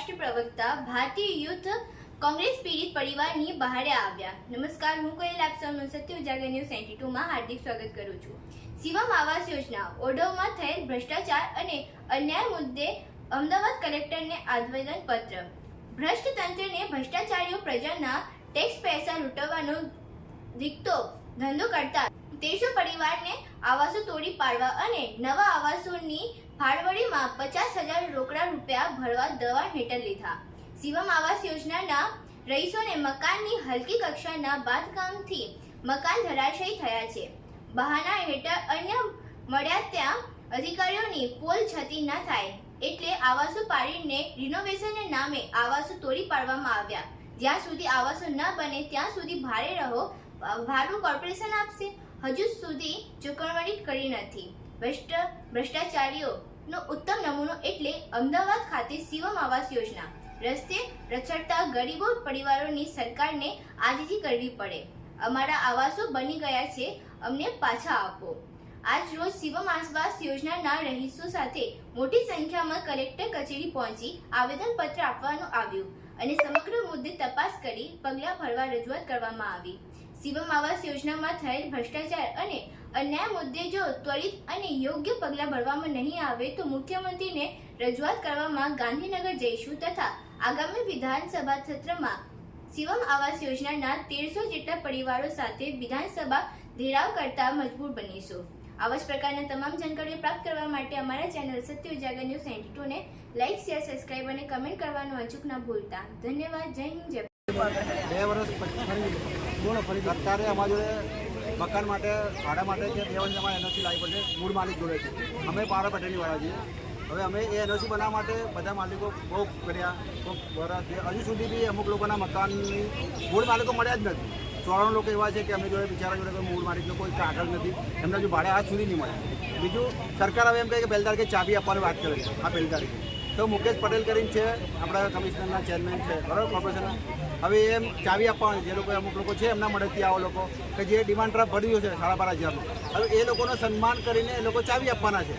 રાષ્ટ્રીય પ્રવક્તા ભારતીય યુથ કોંગ્રેસ પીડિત પરિવારની બહારે આવ્યા। નમસ્કાર, હું કોયલ આપ સૌનું સત્ય ઉજાગર ન્યૂઝ 92 માં હાર્દિક સ્વાગત કરું છું। શિવમ આવાસ યોજના ઓઢવમાં થયેલ ભ્રષ્ટાચાર અને અન્યાય મુદ્દે અમદાવાદ કલેક્ટરને આવેદન પત્ર। ભ્રષ્ટ તંત્રને ભ્રષ્ટાચારીઓ પ્રજાના ટેક્સ પૈસા લૂંટવાનો દીકતો ધંધો કરતા 1300 પરિવારને આવાસો તોડી પાડવા અને નવા આવાસોની ફાળવણીમાં 50,000 રોકડા રૂપિયા ભરવા દબાણ હેઠળ લીધા। શિવમ આવાસ યોજનાના રહીશોને મકાનની હલકી કક્ષાના બાંધકામથી મકાન ધરાશાયી થયા છે। બહાના હેઠળ અન્ય મળ્યા ત્યાં અધિકારીઓની પોલ છતી ન થાય એટલે આવાસો પાડીને રિનોવેશનના નામે આવાસો તોડી પાડવામાં આવ્યા। જ્યાં સુધી આવાસો ન બને ત્યાં સુધી ભાડે રહો, ભાડું કોર્પોરેશન આપશે। હજુ સુધી ચૂકવણી કરી નથી। ભ્રષ્ટાચારીઓનો ઉત્તમ નમૂનો એટલે અમદાવાદ ખાતે શિવમ આવાસ યોજના। રસ્તે રખડતા ગરીબો પરિવારોની સરકારને આજીજી કરવી પડે। અમારા આવાસો બની ગયા છે, અમને પાછા આપો। આજ રોજ શિવમ આવાસ યોજનાના રહીશો સાથે મોટી સંખ્યામાં કલેક્ટર કચેરી પહોંચી આવેદનપત્ર આપવાનું આવ્યું અને સમગ્ર મુદ્દે તપાસ કરી પગલાં ભરવા રજૂઆત કરવામાં આવી। શિવમ આવાસ યોજનામાં થયેલ ભ્રષ્ટાચાર અને અન્યાય મુદ્દે જો ત્વરિત અને યોગ્ય પગલાં ભરવામાં નહીં આવે તો મુખ્યમંત્રીને રજૂઆત કરવામાં ગાંધીનગર જઈશું તથા આગામી વિધાનસભા સત્રમાં શિવમ આવાસ યોજનાના 1300 જેટલા પરિવારો સાથે વિધાનસભા ઘેરાવ કરતા મજબૂર બનીશું। આવા જ પ્રકારના તમામ જાણકારીઓ પ્રાપ્ત કરવા માટે અમારા ચેનલ સત્ય ઉજાગર ન્યૂઝ 92 ને લાઇક, શેર, સબસ્ક્રાઇબ અને કમેન્ટ કરવાનું અચૂક ન ભૂલતા। ધન્યવાદ। જય હિન્દ, જય। 2 વર્ષ પછી સરકારે અમારા જોડે મકાન માટે ભાડા માટે જે 2 વર્ષમાં એનઓસી લાવી પડશે મૂળ માલિક જોડે છે। અમે પારા પટેલની વાળા છીએ। હવે અમે એ એનઓસી બનાવવા માટે બધા માલિકો બહુ કર્યા, ખૂબ વર્ષ હજુ સુધી બી અમુક લોકોના મકાનની મૂળ માલિકો મળ્યા જ નથી। 94 લોકો એવા છે કે અમે જોડે બિચારા જોડે કોઈ મૂળ માલિકનો કોઈ કાગળ નથી, એમના જો ભાડે આજ સુધી નહીં મળે। બીજું સરકાર હવે એમ કહે કે પહેલી તારીખે ચાવી આપવાની વાત કરે છે। આ પહેલી તારીખે તો મુકેશ પટેલ કરીને છે, આપણા કમિશનરના ચેરમેન છે, બરાબર, કોર્પોરેશનના। હવે એમ ચાવી આપવાની, જે લોકો અમુક લોકો છે એમના મળેથી આવો લોકો કે જે ડિમાન્ડ ડ્રાફ્ટ ભર્યું છે 12,500, હવે એ લોકોનું સન્માન કરીને એ લોકો ચાવી આપવાના છે।